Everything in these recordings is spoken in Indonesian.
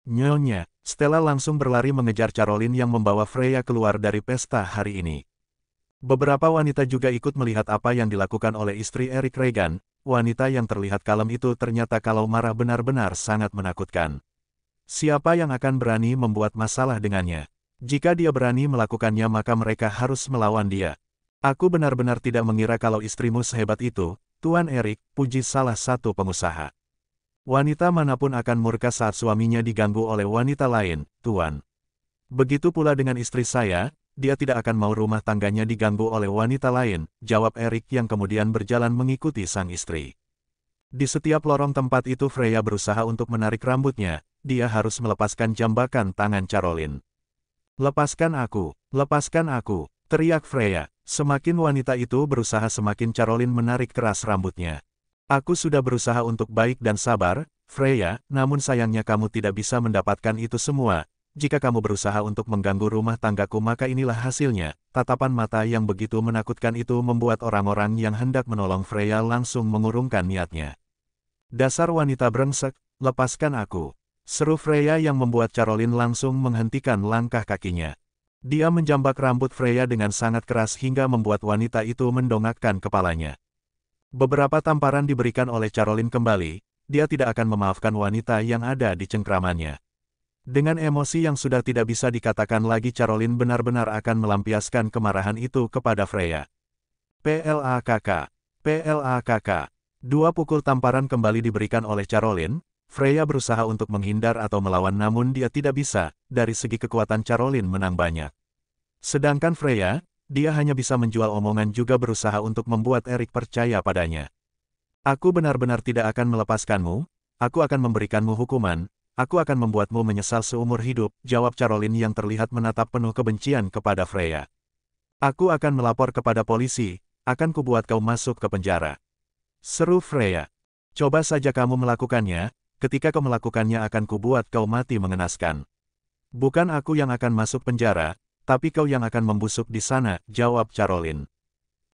Nyonya, Stella langsung berlari mengejar Caroline yang membawa Freya keluar dari pesta hari ini. Beberapa wanita juga ikut melihat apa yang dilakukan oleh istri Eric Regan. Wanita yang terlihat kalem itu ternyata kalau marah benar-benar sangat menakutkan. Siapa yang akan berani membuat masalah dengannya? Jika dia berani melakukannya maka mereka harus melawan dia. Aku benar-benar tidak mengira kalau istrimu sehebat itu, Tuan Eric, puji salah satu pengusaha. Wanita manapun akan murka saat suaminya diganggu oleh wanita lain, Tuan. Begitu pula dengan istri saya, dia tidak akan mau rumah tangganya diganggu oleh wanita lain, jawab Eric yang kemudian berjalan mengikuti sang istri. Di setiap lorong tempat itu Freya berusaha untuk menarik rambutnya, dia harus melepaskan jambakan tangan Caroline. Lepaskan aku, teriak Freya. Semakin wanita itu berusaha semakin Caroline menarik keras rambutnya. Aku sudah berusaha untuk baik dan sabar, Freya, namun sayangnya kamu tidak bisa mendapatkan itu semua. Jika kamu berusaha untuk mengganggu rumah tanggaku maka inilah hasilnya. Tatapan mata yang begitu menakutkan itu membuat orang-orang yang hendak menolong Freya langsung mengurungkan niatnya. Dasar wanita brengsek, lepaskan aku. Seru Freya yang membuat Caroline langsung menghentikan langkah kakinya. Dia menjambak rambut Freya dengan sangat keras hingga membuat wanita itu mendongakkan kepalanya. Beberapa tamparan diberikan oleh Caroline kembali, dia tidak akan memaafkan wanita yang ada di cengkramannya. Dengan emosi yang sudah tidak bisa dikatakan lagi Caroline benar-benar akan melampiaskan kemarahan itu kepada Freya. PLAKK. PLAKK. Dua pukul tamparan kembali diberikan oleh Caroline. Freya berusaha untuk menghindar atau melawan namun dia tidak bisa, dari segi kekuatan Caroline menang banyak. Sedangkan Freya, dia hanya bisa menjual omongan juga berusaha untuk membuat Eric percaya padanya. Aku benar-benar tidak akan melepaskanmu, aku akan memberikanmu hukuman. Aku akan membuatmu menyesal seumur hidup, jawab Caroline yang terlihat menatap penuh kebencian kepada Freya. Aku akan melapor kepada polisi, akan kubuat kau masuk ke penjara. Seru Freya. Coba saja kamu melakukannya, ketika kau melakukannya akan kubuat kau mati mengenaskan. Bukan aku yang akan masuk penjara, tapi kau yang akan membusuk di sana, jawab Caroline.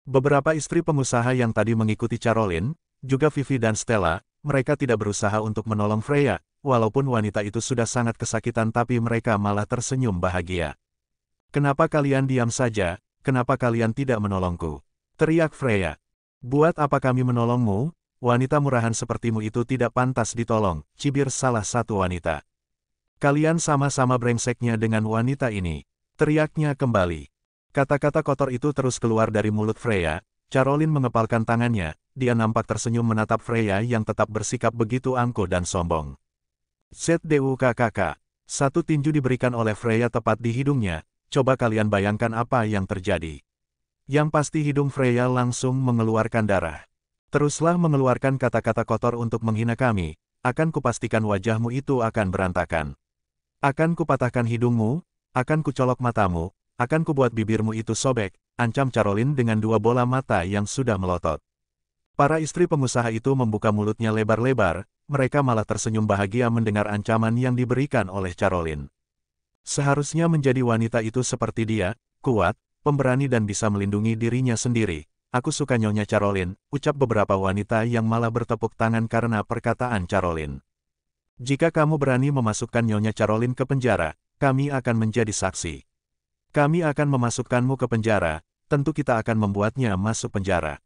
Beberapa istri pengusaha yang tadi mengikuti Caroline, juga Vivi dan Stella, mereka tidak berusaha untuk menolong Freya. Walaupun wanita itu sudah sangat kesakitan tapi mereka malah tersenyum bahagia. Kenapa kalian diam saja, kenapa kalian tidak menolongku? Teriak Freya. Buat apa kami menolongmu? Wanita murahan sepertimu itu tidak pantas ditolong, cibir salah satu wanita. Kalian sama-sama brengseknya dengan wanita ini. Teriaknya kembali. Kata-kata kotor itu terus keluar dari mulut Freya. Caroline mengepalkan tangannya, dia nampak tersenyum menatap Freya yang tetap bersikap begitu angkuh dan sombong. ZDUKKK. Satu tinju diberikan oleh Freya tepat di hidungnya, coba kalian bayangkan apa yang terjadi. Yang pasti hidung Freya langsung mengeluarkan darah. Teruslah mengeluarkan kata-kata kotor untuk menghina kami, akan kupastikan wajahmu itu akan berantakan. Akan kupatahkan hidungmu, akan kucolok matamu, akan kubuat bibirmu itu sobek, ancam Caroline dengan dua bola mata yang sudah melotot. Para istri pengusaha itu membuka mulutnya lebar-lebar, mereka malah tersenyum bahagia mendengar ancaman yang diberikan oleh Caroline. Seharusnya menjadi wanita itu seperti dia, kuat, pemberani dan bisa melindungi dirinya sendiri. Aku suka Nyonya Caroline, ucap beberapa wanita yang malah bertepuk tangan karena perkataan Caroline. Jika kamu berani memasukkan Nyonya Caroline ke penjara, kami akan menjadi saksi. Kami akan memasukkanmu ke penjara, tentu kita akan membuatnya masuk penjara.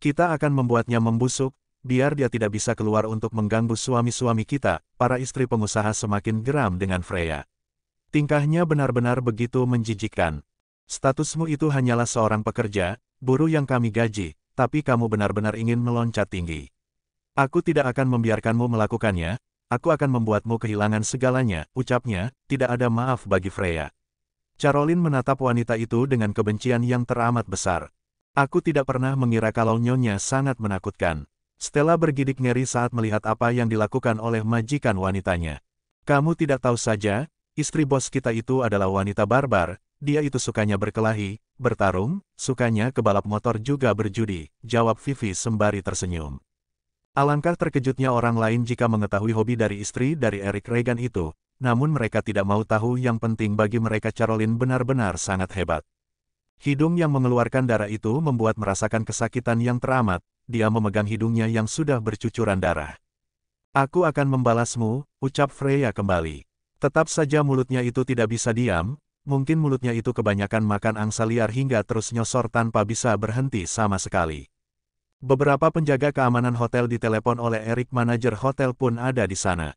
Kita akan membuatnya membusuk, biar dia tidak bisa keluar untuk mengganggu suami-suami kita. Para istri pengusaha semakin geram dengan Freya. Tingkahnya benar-benar begitu menjijikkan. Statusmu itu hanyalah seorang pekerja, buruh yang kami gaji, tapi kamu benar-benar ingin meloncat tinggi. Aku tidak akan membiarkanmu melakukannya, aku akan membuatmu kehilangan segalanya, ucapnya, tidak ada maaf bagi Freya. Caroline menatap wanita itu dengan kebencian yang teramat besar. Aku tidak pernah mengira kalau Nyonya sangat menakutkan. Stella bergidik ngeri saat melihat apa yang dilakukan oleh majikan wanitanya. Kamu tidak tahu saja, istri bos kita itu adalah wanita barbar, dia itu sukanya berkelahi, bertarung, sukanya ke balap motor juga berjudi, jawab Vivi sembari tersenyum. Alangkah terkejutnya orang lain jika mengetahui hobi dari istri dari Eric Regan itu, namun mereka tidak mau tahu yang penting bagi mereka Caroline benar-benar sangat hebat. Hidung yang mengeluarkan darah itu membuat merasakan kesakitan yang teramat, dia memegang hidungnya yang sudah bercucuran darah. Aku akan membalasmu, ucap Freya kembali. Tetap saja mulutnya itu tidak bisa diam, mungkin mulutnya itu kebanyakan makan angsa liar hingga terus nyosor tanpa bisa berhenti sama sekali. Beberapa penjaga keamanan hotel ditelepon oleh Eric, manajer hotel pun ada di sana.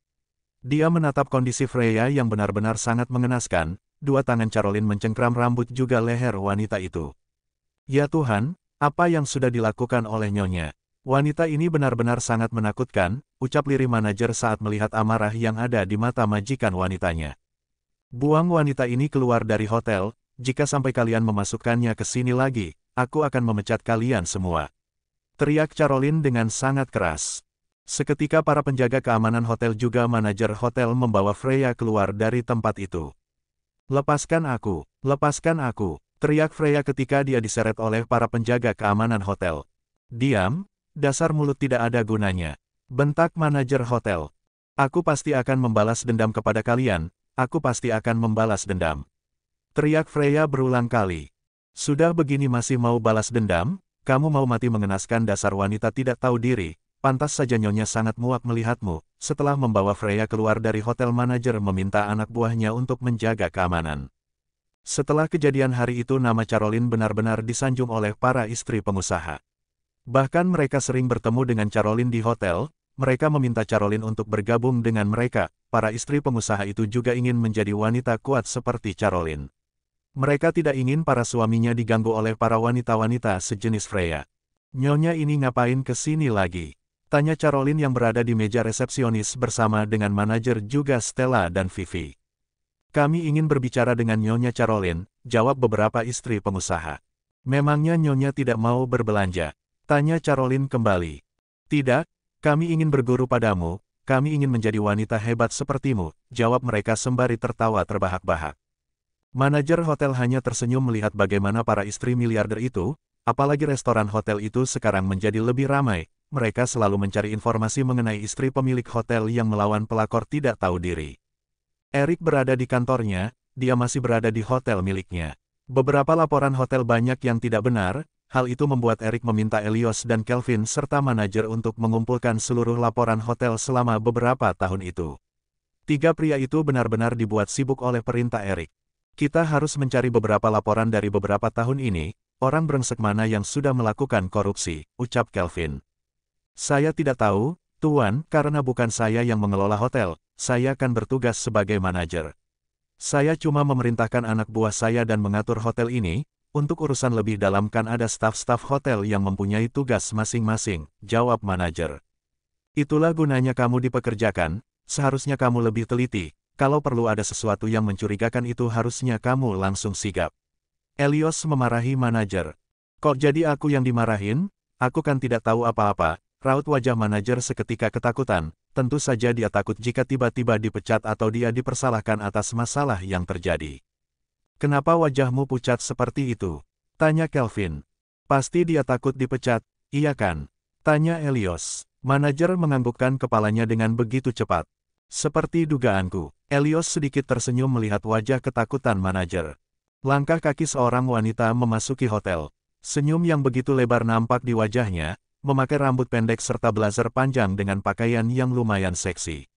Dia menatap kondisi Freya yang benar-benar sangat mengenaskan, dua tangan Caroline mencengkram rambut juga leher wanita itu. Ya Tuhan, apa yang sudah dilakukan oleh Nyonya? Wanita ini benar-benar sangat menakutkan, ucap lirih manajer saat melihat amarah yang ada di mata majikan wanitanya. Buang wanita ini keluar dari hotel, jika sampai kalian memasukkannya ke sini lagi, aku akan memecat kalian semua. Teriak Caroline dengan sangat keras. Seketika para penjaga keamanan hotel juga manajer hotel membawa Freya keluar dari tempat itu. Lepaskan aku, teriak Freya ketika dia diseret oleh para penjaga keamanan hotel. Diam, dasar mulut tidak ada gunanya, bentak manajer hotel. Aku pasti akan membalas dendam kepada kalian, aku pasti akan membalas dendam. Teriak Freya berulang kali. Sudah begini masih mau balas dendam? Kamu mau mati mengenaskan dasar wanita tidak tahu diri. Pantas saja Nyonya sangat muak melihatmu. Setelah membawa Freya keluar dari hotel, manajer meminta anak buahnya untuk menjaga keamanan. Setelah kejadian hari itu nama Caroline benar-benar disanjung oleh para istri pengusaha. Bahkan mereka sering bertemu dengan Caroline di hotel, mereka meminta Caroline untuk bergabung dengan mereka. Para istri pengusaha itu juga ingin menjadi wanita kuat seperti Caroline. Mereka tidak ingin para suaminya diganggu oleh para wanita-wanita sejenis Freya. Nyonya ini ngapain ke sini lagi? Tanya Caroline yang berada di meja resepsionis bersama dengan manajer juga Stella dan Vivi. Kami ingin berbicara dengan Nyonya Caroline, jawab beberapa istri pengusaha. Memangnya Nyonya tidak mau berbelanja? Tanya Caroline kembali. Tidak, kami ingin berguru padamu, kami ingin menjadi wanita hebat sepertimu, jawab mereka sembari tertawa terbahak-bahak. Manajer hotel hanya tersenyum melihat bagaimana para istri miliarder itu, apalagi restoran hotel itu sekarang menjadi lebih ramai, mereka selalu mencari informasi mengenai istri pemilik hotel yang melawan pelakor tidak tahu diri. Eric berada di kantornya, dia masih berada di hotel miliknya. Beberapa laporan hotel banyak yang tidak benar. Hal itu membuat Eric meminta Elios dan Kelvin serta manajer untuk mengumpulkan seluruh laporan hotel selama beberapa tahun itu. Tiga pria itu benar-benar dibuat sibuk oleh perintah Eric. Kita harus mencari beberapa laporan dari beberapa tahun ini, orang brengsek mana yang sudah melakukan korupsi, ucap Kelvin. Saya tidak tahu, Tuan, karena bukan saya yang mengelola hotel, saya akan bertugas sebagai manajer. Saya cuma memerintahkan anak buah saya dan mengatur hotel ini. Untuk urusan lebih dalam kan ada staf-staf hotel yang mempunyai tugas masing-masing, jawab manajer. Itulah gunanya kamu dipekerjakan, seharusnya kamu lebih teliti, kalau perlu ada sesuatu yang mencurigakan itu harusnya kamu langsung sigap. Elios memarahi manajer. Kok jadi aku yang dimarahin? Aku kan tidak tahu apa-apa, raut wajah manajer seketika ketakutan, tentu saja dia takut jika tiba-tiba dipecat atau dia dipersalahkan atas masalah yang terjadi. Kenapa wajahmu pucat seperti itu? Tanya Kelvin. Pasti dia takut dipecat, iya kan? Tanya Elios. Manajer menganggukkan kepalanya dengan begitu cepat. Seperti dugaanku. Elios sedikit tersenyum melihat wajah ketakutan manajer. Langkah kaki seorang wanita memasuki hotel. Senyum yang begitu lebar nampak di wajahnya, memakai rambut pendek serta blazer panjang dengan pakaian yang lumayan seksi.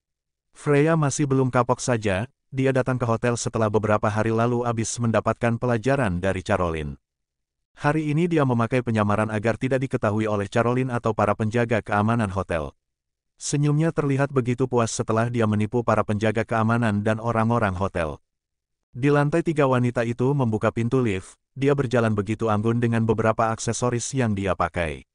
Freya masih belum kapok saja. Dia datang ke hotel setelah beberapa hari lalu habis mendapatkan pelajaran dari Caroline. Hari ini dia memakai penyamaran agar tidak diketahui oleh Caroline atau para penjaga keamanan hotel. Senyumnya terlihat begitu puas setelah dia menipu para penjaga keamanan dan orang-orang hotel. Di lantai 3 wanita itu membuka pintu lift, dia berjalan begitu anggun dengan beberapa aksesoris yang dia pakai.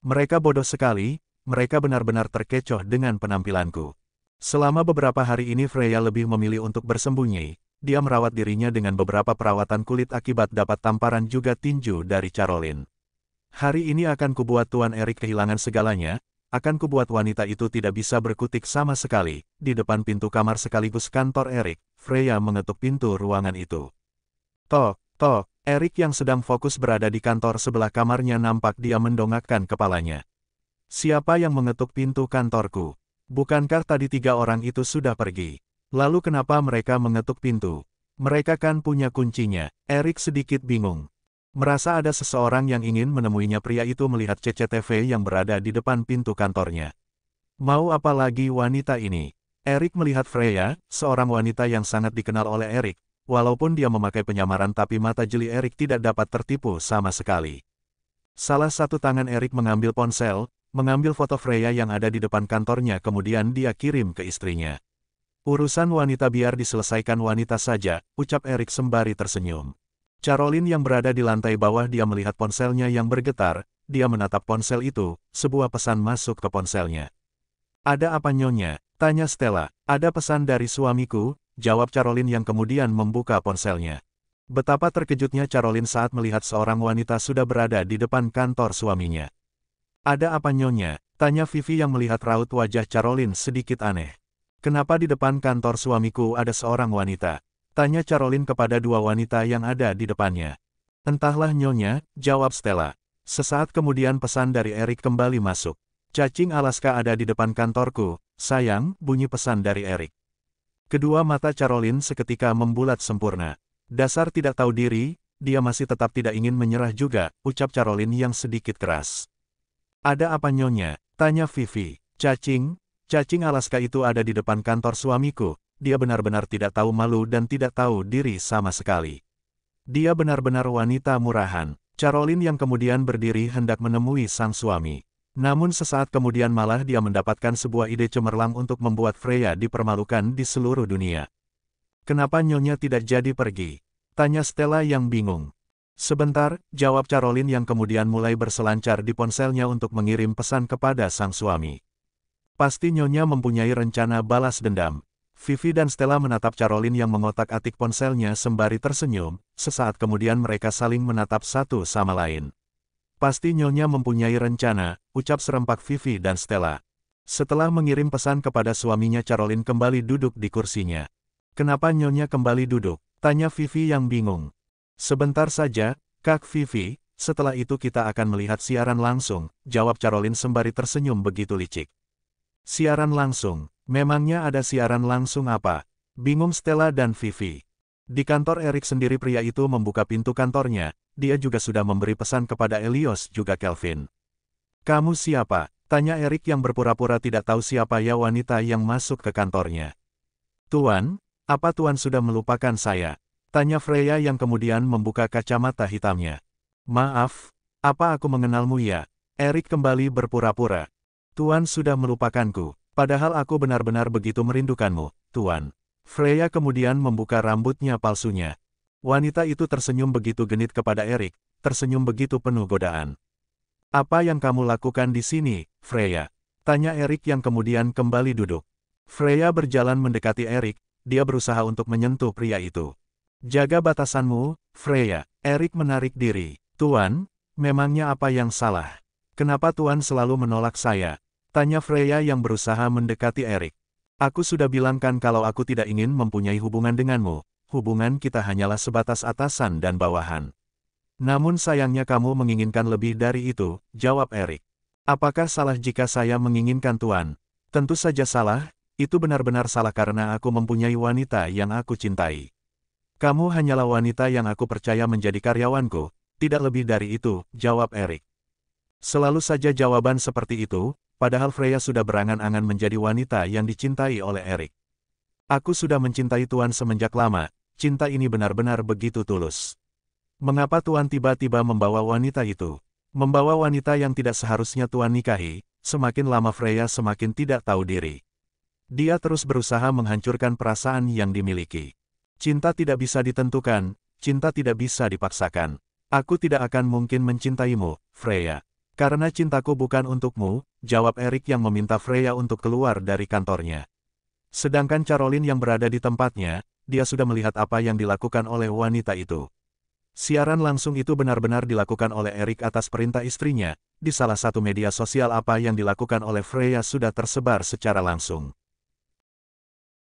Mereka bodoh sekali, mereka benar-benar terkecoh dengan penampilanku. Selama beberapa hari ini Freya lebih memilih untuk bersembunyi, dia merawat dirinya dengan beberapa perawatan kulit akibat dapat tamparan juga tinju dari Caroline. Hari ini akan kubuat Tuan Eric kehilangan segalanya, akan kubuat wanita itu tidak bisa berkutik sama sekali. Di depan pintu kamar sekaligus kantor Eric, Freya mengetuk pintu ruangan itu. Tok, tok, Eric yang sedang fokus berada di kantor sebelah kamarnya nampak dia mendongakkan kepalanya. Siapa yang mengetuk pintu kantorku? Bukankah tadi 3 orang itu sudah pergi? Lalu kenapa mereka mengetuk pintu? Mereka kan punya kuncinya. Eric sedikit bingung. Merasa ada seseorang yang ingin menemuinya. Pria itu melihat CCTV yang berada di depan pintu kantornya. Mau apa lagi wanita ini? Erik melihat Freya, seorang wanita yang sangat dikenal oleh Erik. Walaupun dia memakai penyamaran tapi mata jeli Erik tidak dapat tertipu sama sekali. Salah satu tangan Erik mengambil ponsel, mengambil foto Freya yang ada di depan kantornya kemudian dia kirim ke istrinya. Urusan wanita biar diselesaikan wanita saja, ucap Erik sembari tersenyum. Caroline yang berada di lantai bawah dia melihat ponselnya yang bergetar, dia menatap ponsel itu, sebuah pesan masuk ke ponselnya. Ada apa nyonya? Tanya Stella. Ada pesan dari suamiku, jawab Caroline yang kemudian membuka ponselnya. Betapa terkejutnya Caroline saat melihat seorang wanita sudah berada di depan kantor suaminya. Ada apa nyonya? Tanya Vivi yang melihat raut wajah Caroline sedikit aneh. Kenapa di depan kantor suamiku ada seorang wanita? Tanya Caroline kepada dua wanita yang ada di depannya. Entahlah nyonya, jawab Stella. Sesaat kemudian pesan dari Erik kembali masuk. Cacing Alaska ada di depan kantorku, sayang, bunyi pesan dari Erik. Kedua mata Caroline seketika membulat sempurna. Dasar tidak tahu diri, dia masih tetap tidak ingin menyerah juga, ucap Caroline yang sedikit keras. Ada apa nyonya? Tanya Vivi. Cacing Alaska itu ada di depan kantor suamiku, dia benar-benar tidak tahu malu dan tidak tahu diri sama sekali. Dia benar-benar wanita murahan. Caroline yang kemudian berdiri hendak menemui sang suami. Namun sesaat kemudian malah dia mendapatkan sebuah ide cemerlang untuk membuat Freya dipermalukan di seluruh dunia. Kenapa nyonya tidak jadi pergi? Tanya Stella yang bingung. Sebentar, jawab Caroline yang kemudian mulai berselancar di ponselnya untuk mengirim pesan kepada sang suami. Pasti nyonya mempunyai rencana balas dendam. Vivi dan Stella menatap Caroline yang mengotak-atik ponselnya sembari tersenyum, sesaat kemudian mereka saling menatap satu sama lain. Pasti nyonya mempunyai rencana, ucap serempak Vivi dan Stella. Setelah mengirim pesan kepada suaminya Caroline kembali duduk di kursinya. Kenapa nyonya kembali duduk? Tanya Vivi yang bingung. Sebentar saja, Kak Vivi, setelah itu kita akan melihat siaran langsung, jawab Caroline sembari tersenyum begitu licik. Siaran langsung? Memangnya ada siaran langsung apa? Bingung Stella dan Vivi. Di kantor Erik sendiri pria itu membuka pintu kantornya, dia juga sudah memberi pesan kepada Elios juga Kelvin. Kamu siapa? Tanya Erik yang berpura-pura tidak tahu siapa ya wanita yang masuk ke kantornya. Tuan, apa Tuan sudah melupakan saya? Tanya Freya yang kemudian membuka kacamata hitamnya. Maaf, apa aku mengenalmu ya? Erik kembali berpura-pura. Tuan sudah melupakanku, padahal aku benar-benar begitu merindukanmu, Tuan. Freya kemudian membuka rambutnya palsunya. Wanita itu tersenyum begitu genit kepada Erik, tersenyum begitu penuh godaan. Apa yang kamu lakukan di sini, Freya? Tanya Erik yang kemudian kembali duduk. Freya berjalan mendekati Erik, dia berusaha untuk menyentuh pria itu. Jaga batasanmu, Freya. Erik menarik diri. Tuan, memangnya apa yang salah? Kenapa Tuan selalu menolak saya? Tanya Freya yang berusaha mendekati Erik. Aku sudah bilang kan kalau aku tidak ingin mempunyai hubungan denganmu. Hubungan kita hanyalah sebatas atasan dan bawahan. Namun sayangnya kamu menginginkan lebih dari itu, jawab Erik. Apakah salah jika saya menginginkan Tuan? Tentu saja salah, itu benar-benar salah karena aku mempunyai wanita yang aku cintai. Kamu hanyalah wanita yang aku percaya menjadi karyawanku, tidak lebih dari itu, jawab Erik. Selalu saja jawaban seperti itu, padahal Freya sudah berangan-angan menjadi wanita yang dicintai oleh Erik. Aku sudah mencintai Tuan semenjak lama, cinta ini benar-benar begitu tulus. Mengapa Tuan tiba-tiba membawa wanita itu? Membawa wanita yang tidak seharusnya Tuan nikahi, semakin lama Freya semakin tidak tahu diri. Dia terus berusaha menghancurkan perasaan yang dimiliki. Cinta tidak bisa ditentukan, cinta tidak bisa dipaksakan. Aku tidak akan mungkin mencintaimu, Freya. Karena cintaku bukan untukmu, jawab Erik yang meminta Freya untuk keluar dari kantornya. Sedangkan Caroline yang berada di tempatnya, dia sudah melihat apa yang dilakukan oleh wanita itu. Siaran langsung itu benar-benar dilakukan oleh Erik atas perintah istrinya, di salah satu media sosial apa yang dilakukan oleh Freya sudah tersebar secara langsung.